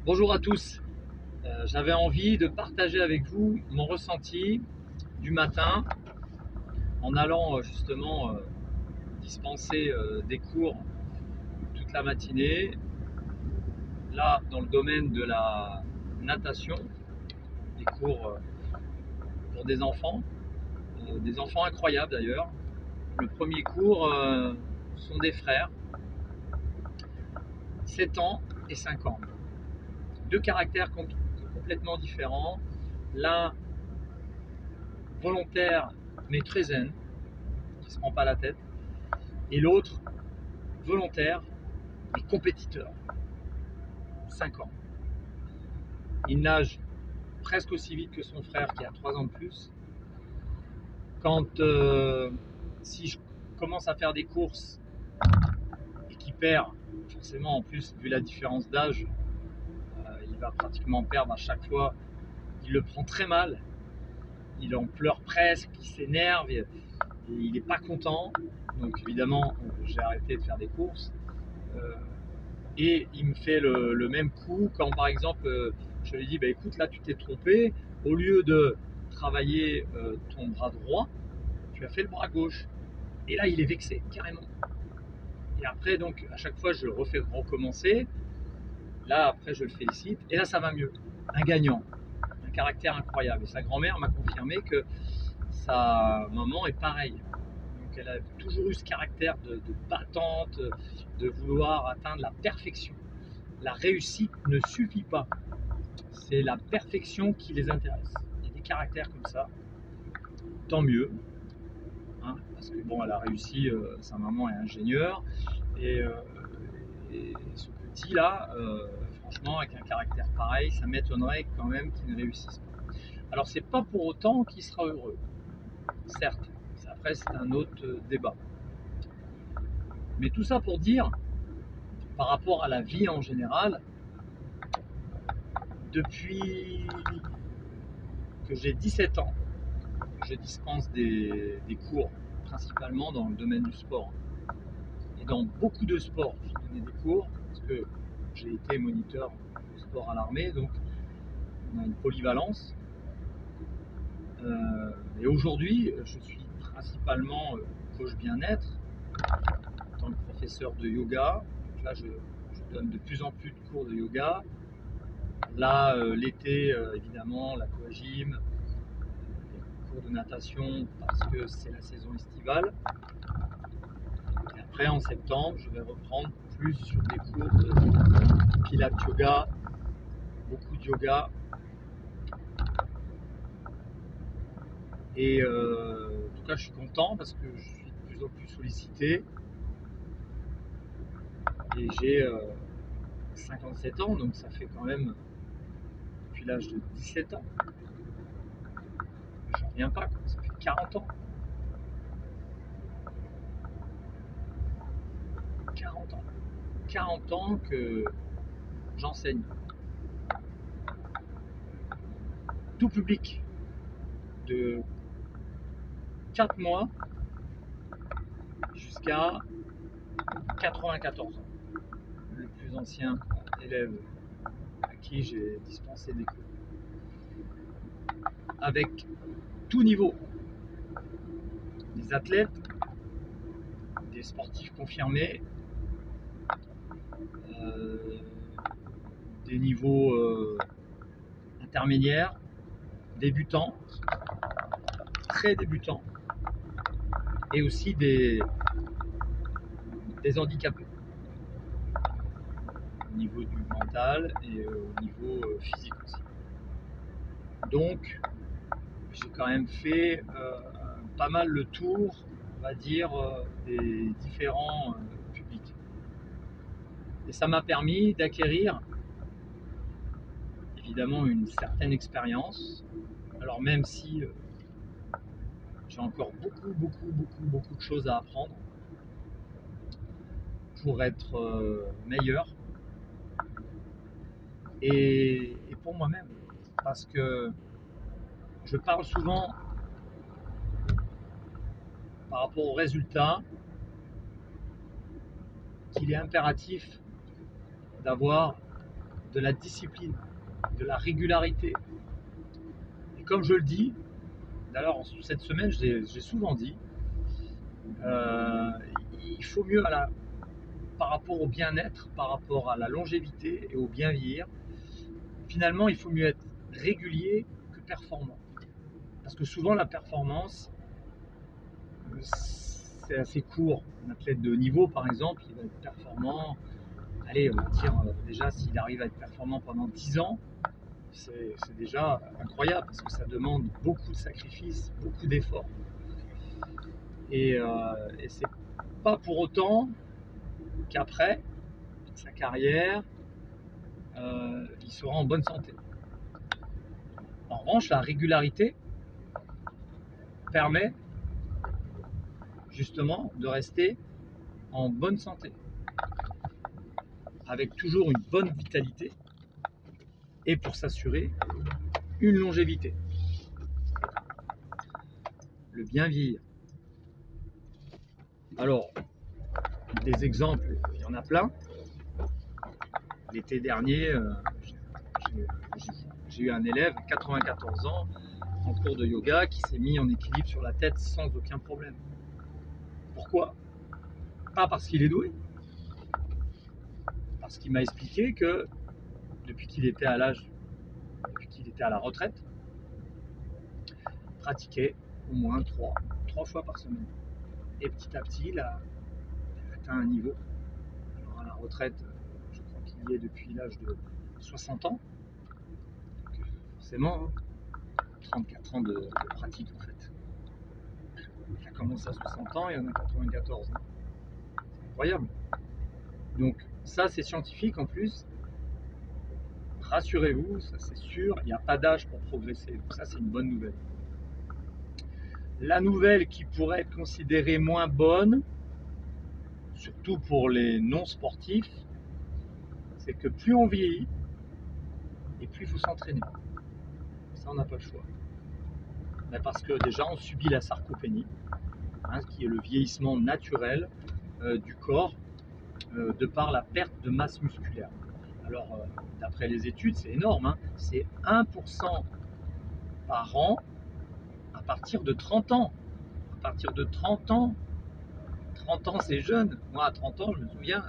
Bonjour à tous. J'avais envie de partager avec vous mon ressenti du matin en allant justement dispenser des cours toute la matinée, là dans le domaine de la natation, des cours pour des enfants incroyables d'ailleurs. Le premier cours sont des frères, 7 ans et 5 ans. Deux caractères complètement différents. L'un volontaire mais très zen, qui se prend pas la tête, et l'autre volontaire et compétiteur, 5 ans. Il nage presque aussi vite que son frère qui a 3 ans de plus. Si je commence à faire des courses et qu'il perd, forcément en plus vu la différence d'âge, il va pratiquement perdre à chaque fois. Il le prend très mal, il en pleure presque, il s'énerve, il n'est pas content. Donc évidemment, j'ai arrêté de faire des courses. Et il me fait le même coup quand par exemple je lui dis écoute, là tu t'es trompé, au lieu de travailler ton bras droit, tu as fait le bras gauche. Et là il est vexé carrément. Et après donc à chaque fois je le refais recommencer. Là après je le félicite et là ça va mieux. Un gagnant, un caractère incroyable. Et sa grand-mère m'a confirmé que sa maman est pareille. Donc elle a toujours eu ce caractère de battante, de vouloir atteindre la perfection. La réussite ne suffit pas. C'est la perfection qui les intéresse. Il y a des caractères comme ça. Tant mieux. Hein, parce que bon, elle a réussi, sa maman est ingénieure. Et ce petit-là, franchement, avec un caractère pareil, ça m'étonnerait quand même qu'il ne réussisse pas. Alors, c'est pas pour autant qu'il sera heureux. Certes. Après, c'est un autre débat. Mais tout ça pour dire, par rapport à la vie en général, depuis que j'ai 17 ans, je dispense des cours, principalement dans le domaine du sport. Et dans beaucoup de sports, j'ai donné des cours, parce que j'ai été moniteur de sport à l'armée, donc on a une polyvalence. Et aujourd'hui, je suis principalement coach bien-être, en tant que professeur de yoga. Donc là, je donne de plus en plus de cours de yoga. Là, l'été, évidemment, l'aquagym, de natation parce que c'est la saison estivale. Et après en septembre, je vais reprendre plus sur des cours de pilates yoga, beaucoup de yoga. Et en tout cas, je suis content parce que je suis de plus en plus sollicité. Et j'ai 57 ans, donc ça fait quand même depuis l'âge de 17 ans. J'en reviens pas, ça fait 40 ans. 40 ans que j'enseigne. Tout public, de 4 mois jusqu'à 94 ans. Le plus ancien élève à qui j'ai dispensé des cours. Avec tout niveau. Des athlètes, des sportifs confirmés, des niveaux intermédiaires, débutants, très débutants, et aussi des handicapés au niveau du mental et au niveau physique aussi. Donc j'ai quand même fait pas mal le tour, on va dire, des différents publics. Et ça m'a permis d'acquérir évidemment une certaine expérience. Alors même si j'ai encore beaucoup de choses à apprendre pour être meilleur et pour moi-même, parce que je parle souvent par rapport aux résultats qu'il est impératif d'avoir de la discipline, de la régularité. Et comme je le dis, d'ailleurs cette semaine, j'ai souvent dit, il faut mieux par rapport au bien-être, par rapport à la longévité et au bien vieillir, finalement, il faut mieux être régulier que performant. Parce que souvent, la performance, c'est assez court. Un athlète de haut niveau, par exemple, il va être performant. Allez, on va dire, déjà, s'il arrive à être performant pendant 10 ans, c'est déjà incroyable parce que ça demande beaucoup de sacrifices, beaucoup d'efforts. Et c'est pas pour autant qu'après sa carrière, il sera en bonne santé. En revanche, la régularité permet justement de rester en bonne santé, avec toujours une bonne vitalité et pour s'assurer une longévité, le bien vieillir. Alors, des exemples, il y en a plein. L'été dernier, j'ai eu un élève, 94 ans, en cours de yoga, qui s'est mis en équilibre sur la tête sans aucun problème. Pourquoi ? Pas parce qu'il est doué, parce qu'il m'a expliqué que depuis qu'il était à la retraite, il pratiquait au moins 3 fois par semaine. Et petit à petit, il a atteint un niveau. Alors à la retraite, je crois qu'il y est depuis l'âge de 60 ans. Donc, forcément, 34 ans de pratique en fait. Il a commencé à 60 ans et on a 94 ans. C'est incroyable. Donc ça c'est scientifique en plus. Rassurez-vous, ça c'est sûr, il n'y a pas d'âge pour progresser. Donc ça c'est une bonne nouvelle. La nouvelle qui pourrait être considérée moins bonne, surtout pour les non-sportifs, c'est que plus on vieillit et plus il faut s'entraîner. Ça, on n'a pas le choix. Mais parce que déjà, on subit la sarcopénie, qui est le vieillissement naturel du corps de par la perte de masse musculaire. Alors, d'après les études, c'est énorme, c'est 1% par an à partir de 30 ans. À partir de 30 ans, 30 ans c'est jeune. Moi, à 30 ans, je me souviens,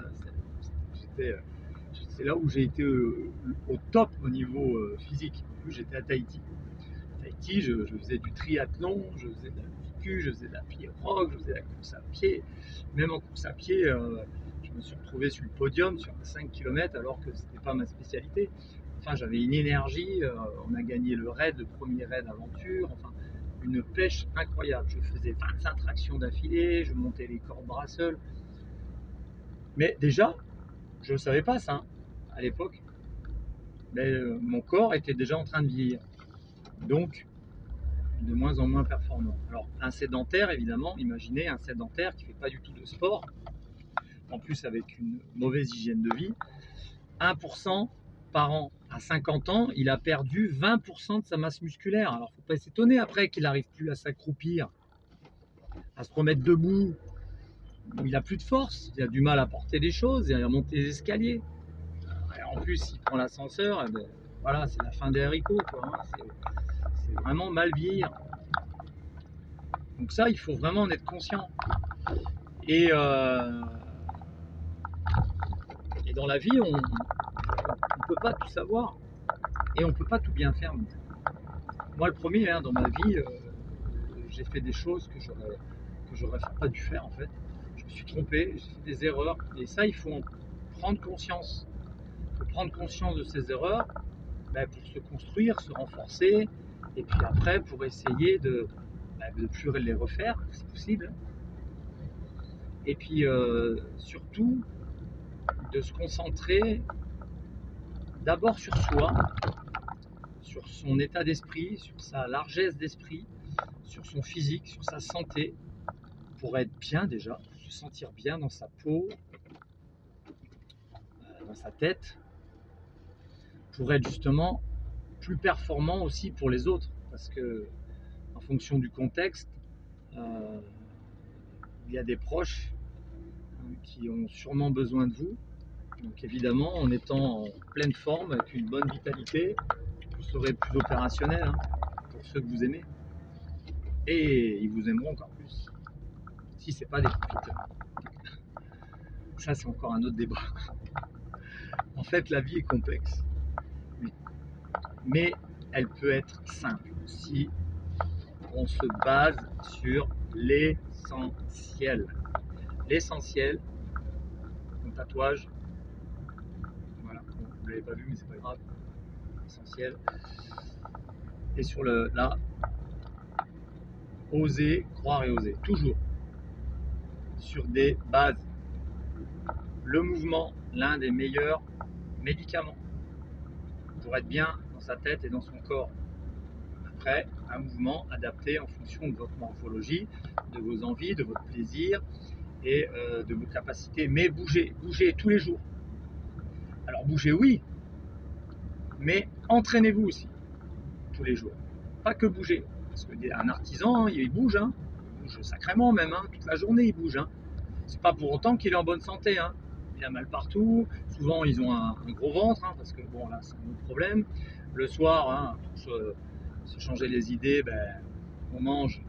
c'est là où j'ai été au top au niveau physique. En plus, j'étais à Tahiti. Tahiti, je faisais du triathlon, je faisais de la muscu, je faisais de la pied-rock, je faisais de la course à pied. Même en course à pied, je me suis retrouvé sur le podium sur 5 km alors que c'était pas ma spécialité. Enfin, j'avais une énergie, on a gagné le premier raid aventure, enfin, une pêche incroyable. Je faisais 25 tractions d'affilée, je montais les cordes bras seul. Mais déjà, je ne savais pas ça à l'époque. Mais mon corps était déjà en train de vieillir. Donc, de moins en moins performant. Alors, un sédentaire, évidemment, imaginez un sédentaire qui ne fait pas du tout de sport, en plus avec une mauvaise hygiène de vie, 1% par an. À 50 ans, il a perdu 20% de sa masse musculaire. Alors, il ne faut pas s'étonner après qu'il n'arrive plus à s'accroupir, à se remettre debout. Il n'a plus de force, il a du mal à porter des choses, à monter les escaliers. Et en plus, il prend l'ascenseur, et ben, voilà, c'est la fin des haricots, quoi. C'est vraiment mal vieillir. Donc ça, il faut vraiment en être conscient. Et dans la vie, on ne peut pas tout savoir. Et on ne peut pas tout bien faire. Moi, le premier, dans ma vie, j'ai fait des choses que j'aurais pas dû faire, en fait. Je me suis trompé, j'ai fait des erreurs. Et ça, il faut en prendre conscience. Il faut prendre conscience de ces erreurs pour se construire, se renforcer. Et puis après, pour essayer de plus les refaire, si possible. Et puis surtout, de se concentrer d'abord sur soi, sur son état d'esprit, sur sa largesse d'esprit, sur son physique, sur sa santé, pour être bien déjà, pour se sentir bien dans sa peau, dans sa tête, pour être justement plus performant aussi pour les autres, parce que en fonction du contexte, il y a des proches qui ont sûrement besoin de vous, Donc évidemment, en étant en pleine forme, avec une bonne vitalité, vous serez plus opérationnel, hein, pour ceux que vous aimez. Et ils vous aimeront encore plus. Si c'est pas des compétiteurs. Ça, c'est encore un autre débat. En fait, la vie est complexe. Mais elle peut être simple si on se base sur l'essentiel. L'essentiel, mon tatouage, voilà, vous ne l'avez pas vu, mais c'est pas grave. Essentiel. Et sur là, oser, croire et oser. Toujours sur des bases. Le mouvement, l'un des meilleurs médicaments pour être bien dans sa tête et dans son corps. Après, un mouvement adapté en fonction de votre morphologie, de vos envies, de votre plaisir et de vos capacités. Mais bougez tous les jours. Alors bougez, oui, mais entraînez-vous aussi tous les jours. Pas que bouger. Parce qu'un artisan, il bouge, hein. Il bouge sacrément même, hein. Toute la journée il bouge. Hein. C'est pas pour autant qu'il est en bonne santé. Hein. Il a mal partout. Souvent ils ont un gros ventre, hein, parce que bon là c'est un autre problème. Le soir, hein, pour se changer les idées, on mange.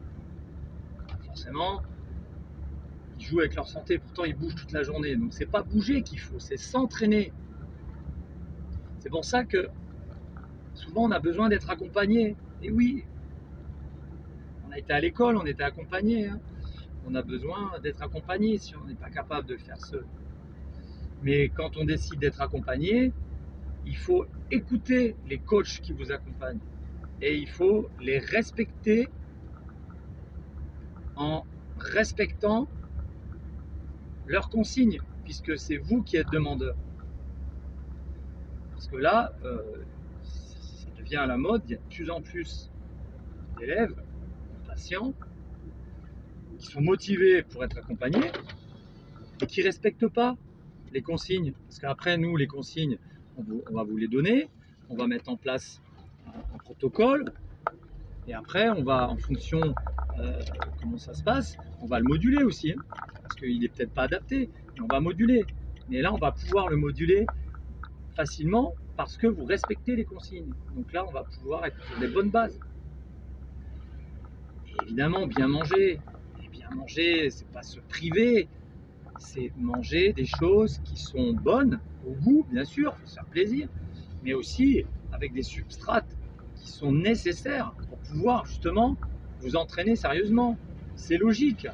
Forcément, ils jouent avec leur santé. Pourtant ils bougent toute la journée. Donc c'est pas bouger qu'il faut, c'est s'entraîner. C'est pour ça que souvent on a besoin d'être accompagné. Et oui, on a été à l'école, on était accompagné. Hein. On a besoin d'être accompagné si on n'est pas capable de le faire seul. Mais quand on décide d'être accompagné, il faut écouter les coachs qui vous accompagnent. Et il faut les respecter en respectant leurs consignes, puisque c'est vous qui êtes demandeur. Parce que là, ça devient à la mode, il y a de plus en plus d'élèves, de patients, qui sont motivés pour être accompagnés et qui ne respectent pas les consignes. Parce qu'après, nous, les consignes, on va vous les donner, on va mettre en place un protocole, et après, on va, en fonction comment ça se passe, on va le moduler aussi, hein, parce qu'il n'est peut-être pas adapté, et on va moduler. Mais là, on va pouvoir le moduler facilement parce que vous respectez les consignes. Donc là, on va pouvoir être sur des bonnes bases. Et évidemment, bien manger. Et bien manger, c'est pas se priver, c'est manger des choses qui sont bonnes au goût, bien sûr, il faut se faire plaisir, mais aussi avec des substrates qui sont nécessaires pour pouvoir justement vous entraîner sérieusement. C'est logique.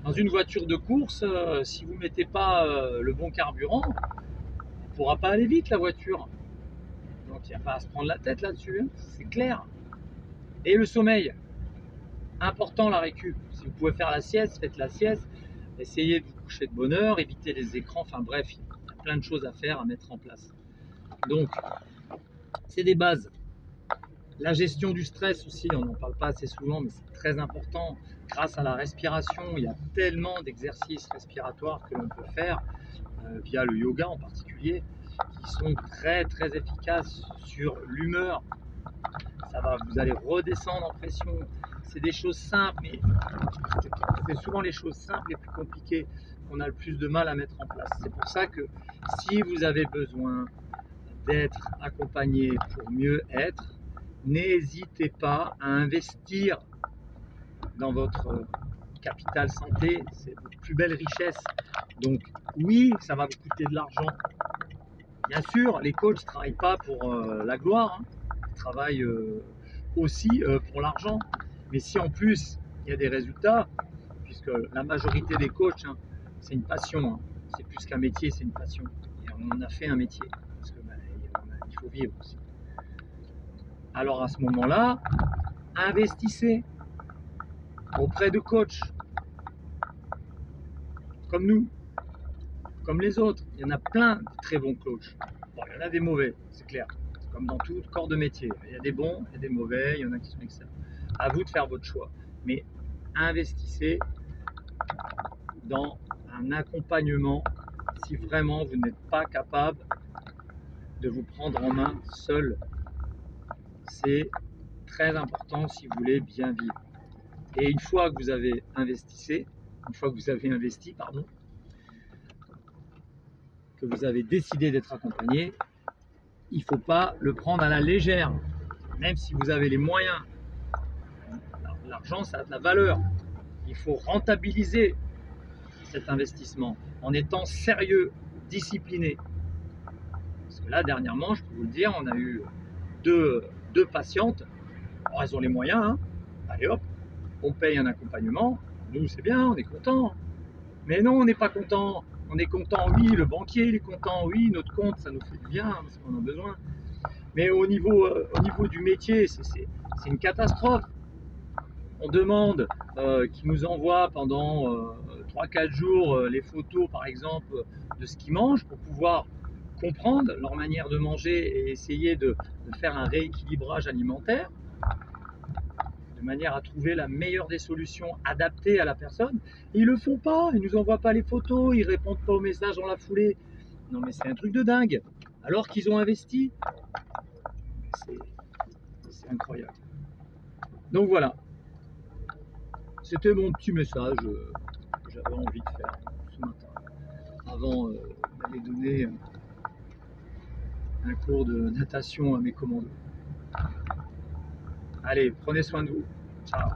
Dans une voiture de course, si vous ne mettez pas le bon carburant, elle ne pourra pas aller vite la voiture. Donc il n'y a pas à se prendre la tête là-dessus, hein, c'est clair. Et le sommeil, important la récup. Si vous pouvez faire la sieste, faites la sieste. Essayez de vous coucher de bonne heure, évitez les écrans, enfin bref, il y a plein de choses à faire, à mettre en place. Donc, c'est des bases. La gestion du stress aussi, on n'en parle pas assez souvent, mais c'est très important. Grâce à la respiration, il y a tellement d'exercices respiratoires que l'on peut faire, via le yoga en particulier, qui sont très très efficaces sur l'humeur. Ça va, vous allez redescendre en pression. C'est des choses simples, mais c'est souvent les choses simples les plus compliquées qu'on a le plus de mal à mettre en place. C'est pour ça que si vous avez besoin d'être accompagné pour mieux être, n'hésitez pas à investir dans votre capital santé, c'est votre plus belle richesse. Donc oui, ça va vous coûter de l'argent. Bien sûr, les coachs ne travaillent pas pour la gloire, hein. Ils travaillent aussi pour l'argent. Mais si en plus il y a des résultats, puisque la majorité des coachs, hein, c'est une passion, hein. C'est plus qu'un métier, c'est une passion. Et on en a fait un métier, parce que il faut vivre aussi. Alors à ce moment-là, investissez auprès de coachs comme nous, comme les autres. Il y en a plein de très bons coachs. Bon, il y en a des mauvais, c'est clair. C'est comme dans tout corps de métier. Il y a des bons, il y a des mauvais, il y en a qui sont excellents. À vous de faire votre choix. Mais investissez dans un accompagnement si vraiment vous n'êtes pas capable de vous prendre en main seul. C'est très important si vous voulez bien vivre. Et une fois que vous avez investi, que vous avez décidé d'être accompagné, il ne faut pas le prendre à la légère. Même si vous avez les moyens, l'argent, ça a de la valeur. Il faut rentabiliser cet investissement en étant sérieux, discipliné. Parce que là, dernièrement, je peux vous le dire, on a eu deux patientes. Alors, elles ont les moyens, hein. Allez hop, on paye un accompagnement. Nous, c'est bien, on est content. Mais non, on n'est pas content. On est content, oui, le banquier il est content, oui, notre compte, ça nous fait du bien parce qu'on a besoin. Mais au niveau du métier, c'est une catastrophe. On demande qu'ils nous envoient pendant 3-4 jours les photos, par exemple, de ce qu'ils mangent pour pouvoir comprendre leur manière de manger et essayer de faire un rééquilibrage alimentaire de manière à trouver la meilleure des solutions adaptées à la personne. Et ils le font pas, ils nous envoient pas les photos, ils répondent pas aux messages dans la foulée. Non mais c'est un truc de dingue. Alors qu'ils ont investi, c'est incroyable. Donc voilà, c'était mon petit message que j'avais envie de faire ce matin, avant d'aller donner un cours de natation à mes commandos. Allez, prenez soin de vous. Ciao.